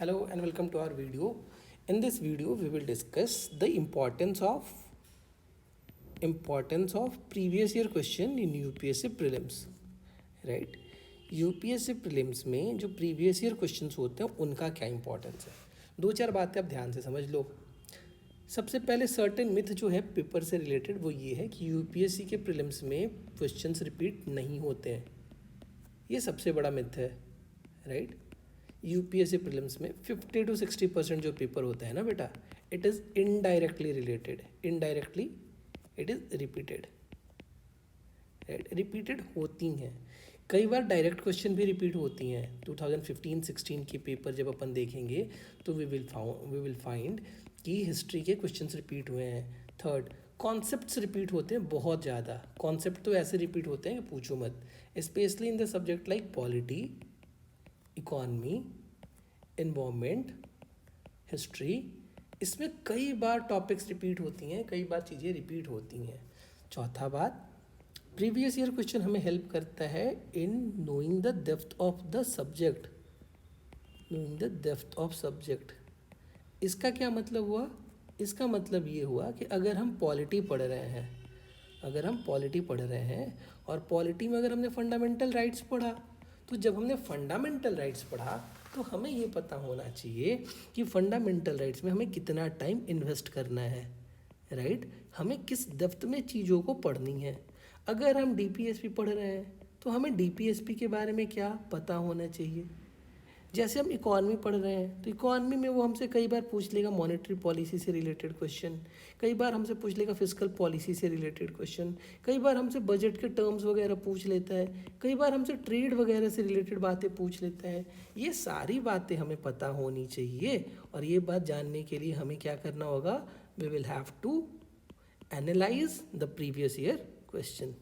Hello and welcome to our video. In this video, we will discuss the importance of previous year question in UPSC prelims. Right? UPSC prelims में जो previous year questions होते हैं उनका क्या importance है, दो चार बातें आप ध्यान से समझ लो. सबसे पहले सर्टेन मिथ जो है पेपर से रिलेटेड वो ये है कि यूपीएससी के प्रीलिम्स में क्वेश्चंस रिपीट नहीं होते हैं. ये सबसे बड़ा मिथ है. राइट? यूपीएससी प्रीलिम्स में 50 to 60% जो पेपर होता है ना बेटा, it is indirectly related. Indirectly it is repeated. Right? Repeated होती हैं. कई बार डायरेक्ट क्वेश्चन भी रिपीट होती हैं. 2015-16 के पेपर जब अपन देखेंगे तो वी विल फाइंड कि हिस्ट्री के क्वेश्चंस रिपीट हुए हैं. थर्ड, कॉन्सेप्ट्स रिपीट होते हैं बहुत ज़्यादा. कॉन्सेप्ट तो ऐसे रिपीट होते हैं कि पूछो मत, specially in the subject like polity, economy, environment, history. इसमें कई बार टॉपिक्स रिपीट होती हैं, कई बार चीज़ें रिपीट होती हैं. चौथा बात, प्रीवियस ईयर क्वेश्चन हमें हेल्प करता है in knowing the depth of the subject. Knowing the depth of subject. इसका क्या मतलब हुआ? इसका मतलब ये हुआ कि अगर हम पॉलिटी पढ़ रहे हैं और पॉलिटी में अगर हमने फंडामेंटल राइट्स पढ़ा, तो जब हमने फंडामेंटल राइट्स पढ़ा तो हमें ये पता होना चाहिए कि फंडामेंटल राइट्स में हमें कितना टाइम इन्वेस्ट करना है. राइट? हमें किस डेप्थ में चीज़ों को पढ़नी है. अगर हम डीपीएसपी पढ़ रहे हैं तो हमें डीपीएसपी के बारे में क्या पता होना चाहिए. जैसे हम इकॉनमी पढ़ रहे हैं तो इकॉनमी में वो हमसे कई बार पूछ लेगा मॉनेटरी पॉलिसी से रिलेटेड क्वेश्चन, कई बार हमसे पूछ लेगा फिस्कल पॉलिसी से रिलेटेड क्वेश्चन, कई बार हमसे बजट के टर्म्स वगैरह पूछ लेता है, कई बार हमसे ट्रेड वगैरह से रिलेटेड बातें पूछ लेता है. ये सारी बातें हमें पता होनी चाहिए. और ये बात जानने के लिए हमें क्या करना होगा? We will have to analyse the previous year question.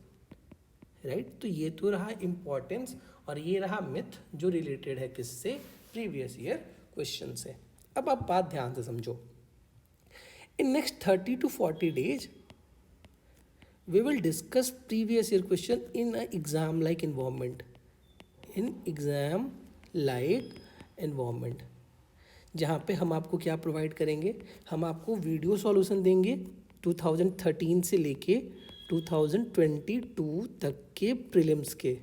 Right? तो ये तो रहा इम्पॉर्टेंस और ये रहा मिथ जो रिलेटेड है किससे? प्रीवियस ईयर क्वेश्चन से. अब आप बात ध्यान से समझो. In next 30 to 40 days we will discuss previous year question in an exam like environment. In exam like environment, जहाँ पे हम आपको क्या प्रोवाइड करेंगे? हम आपको वीडियो सॉल्यूशन देंगे 2013 से लेके 2022 तक के प्रीलिम्स के.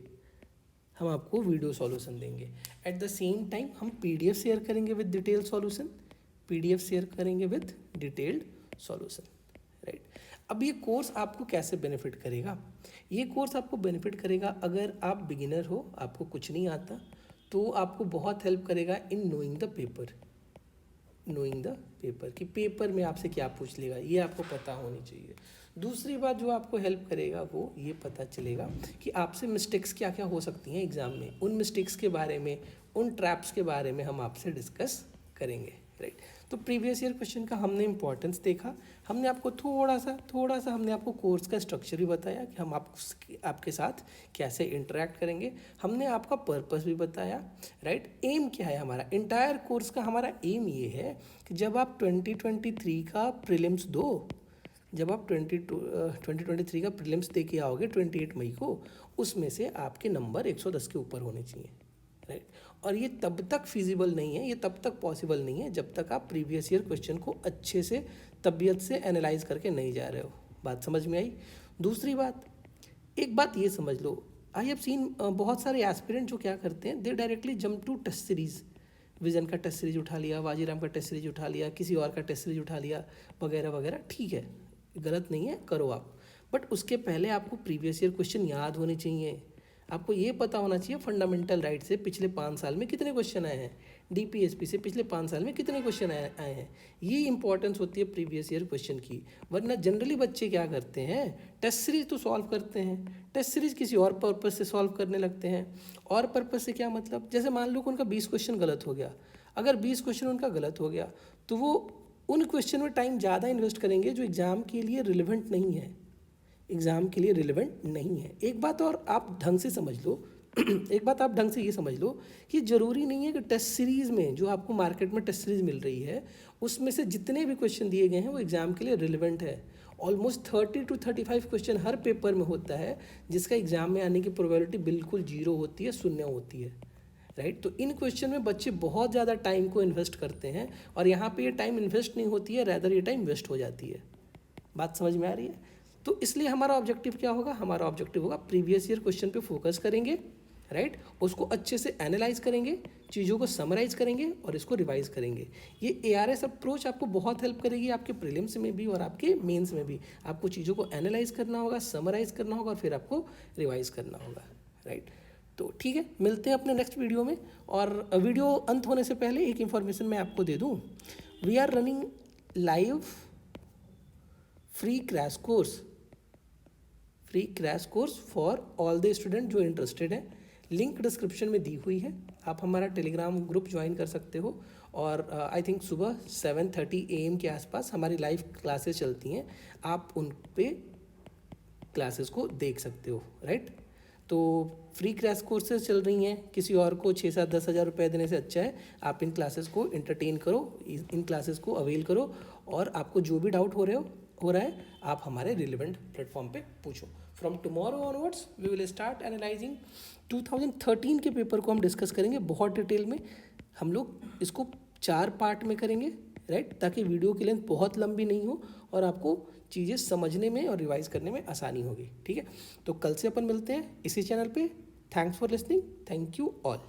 हम आपको वीडियो सॉल्यूशन देंगे. एट द सेम टाइम हम पीडीएफ शेयर करेंगे विद डिटेल्ड सॉल्यूशन. राइट? अब ये कोर्स आपको कैसे बेनिफिट करेगा? ये कोर्स आपको बेनिफिट करेगा अगर आप बिगिनर हो, आपको कुछ नहीं आता, तो आपको बहुत हेल्प करेगा इन नोइंग द पेपर. कि पेपर में आपसे क्या पूछ लेगा ये आपको पता होनी चाहिए. दूसरी बात जो आपको हेल्प करेगा वो ये पता चलेगा कि आपसे मिस्टेक्स क्या क्या हो सकती हैं एग्ज़ाम में. उन मिस्टेक्स के बारे में, उन ट्रैप्स के बारे में हम आपसे डिस्कस करेंगे. राइट? तो प्रीवियस ईयर क्वेश्चन का हमने इंपॉर्टेंस देखा. हमने आपको थोड़ा सा हमने आपको कोर्स का स्ट्रक्चर भी बताया कि हम आपके साथ कैसे इंटरेक्ट करेंगे. हमने आपका पर्पस भी बताया. राइट? एम क्या है हमारा? इंटायर कोर्स का हमारा एम ये है कि जब आप 2023 का प्रीलिम्स दो, जब आप 2023 का प्रीलिम्स दे के आओगे 28 मई को, उसमें से आपके नंबर 110 के ऊपर होने चाहिए. राइट? और ये तब तक फिजिबल नहीं है, ये तब तक पॉसिबल नहीं है जब तक आप प्रीवियस ईयर क्वेश्चन को अच्छे से तबीयत से एनालाइज करके नहीं जा रहे हो. बात समझ में आई? दूसरी बात, एक बात ये समझ लो, आई हैव सीन बहुत सारे एस्पिरेंट जो क्या करते हैं, they directly jump to test series. Vision का टेस्ट सीरीज उठा लिया, वाजीराम का टेस्ट सीरीज उठा लिया, किसी और का टेस्ट सीरीज उठा लिया, वगैरह वगैरह. ठीक है, गलत नहीं है, करो आप. बट उसके पहले आपको प्रीवियस ईयर क्वेश्चन याद होने चाहिए. आपको ये पता होना चाहिए फंडामेंटल राइट से पिछले 5 साल में कितने क्वेश्चन आए हैं, डीपीएसपी से पिछले 5 साल में कितने क्वेश्चन आए हैं. ये इंपॉर्टेंस होती है प्रीवियस ईयर क्वेश्चन की. वरना जनरली बच्चे क्या करते हैं, टेस्ट सीरीज तो सॉल्व करते हैं, टेस्ट सीरीज किसी और पर्पज़ से सॉल्व करने लगते हैं. और पर्पज़ से क्या मतलब? जैसे मान लो कि उनका 20 क्वेश्चन गलत हो गया. अगर 20 क्वेश्चन उनका गलत हो गया तो वो उन क्वेश्चन में टाइम ज़्यादा इन्वेस्ट करेंगे जो एग्ज़ाम के लिए रिलेवेंट नहीं है. एक बात और आप ढंग से समझ लो एक बात आप ढंग से ये समझ लो कि ज़रूरी नहीं है कि टेस्ट सीरीज़ में जो आपको मार्केट में टेस्ट सीरीज़ मिल रही है उसमें से जितने भी क्वेश्चन दिए गए हैं वो एग्ज़ाम के लिए रिलेवेंट है. Almost 30 to 35 question her paper में होता है जिसका एग्ज़ाम में आने की प्रोबेबिलिटी बिल्कुल जीरो होती है, शून्य होती है. राइट। तो इन क्वेश्चन में बच्चे बहुत ज़्यादा टाइम को इन्वेस्ट करते हैं और यहाँ पे ये टाइम इन्वेस्ट नहीं होती है, रैदर ये टाइम वेस्ट हो जाती है। बात समझ में आ रही है? तो इसलिए हमारा ऑब्जेक्टिव क्या होगा? हमारा ऑब्जेक्टिव होगा प्रीवियस ईयर क्वेश्चन पे फोकस करेंगे, राइट, उसको अच्छे से एनालाइज करेंगे, चीज़ों को समराइज करेंगे और इसको रिवाइज करेंगे। ये ARS अप्रोच आपको बहुत हेल्प करेगी आपके प्रीलिम्स में भी और आपके मेंस में भी। आपको चीज़ों को एनालाइज करना होगा, समराइज करना होगा और फिर आपको रिवाइज करना होगा, राइट। तो ठीक है, मिलते हैं अपने नेक्स्ट वीडियो में। और वीडियो अंत होने से पहले एक इन्फॉर्मेशन मैं आपको दे दूँ। We are running live free crash course for all the student जो इंटरेस्टेड है। लिंक डिस्क्रिप्शन में दी हुई है, आप हमारा टेलीग्राम ग्रुप ज्वाइन कर सकते हो। और आई थिंक सुबह 7:30 AM के आसपास हमारी लाइव क्लासेस चलती हैं, आप उन पे क्लासेस को देख सकते हो, राइट। तो फ्री क्रैश कोर्सेज चल रही हैं, किसी और को 6-7-10 हज़ार रुपये देने से अच्छा है आप इन क्लासेस को एंटरटेन करो, इन क्लासेस को अवेल करो और आपको जो भी डाउट हो रहा है आप हमारे रिलेवेंट प्लेटफॉर्म पे पूछो। From tomorrow onwards we will start analysing 2013 के पेपर को हम डिस्कस करेंगे बहुत डिटेल में। हम लोग इसको 4 पार्ट में करेंगे, राइट, ताकि वीडियो की लेंथ बहुत लंबी नहीं हो और आपको चीज़ें समझने में और रिवाइज करने में आसानी होगी, ठीक है। तो कल से अपन मिलते हैं इसी चैनल पे। Thanks for listening, thank you all.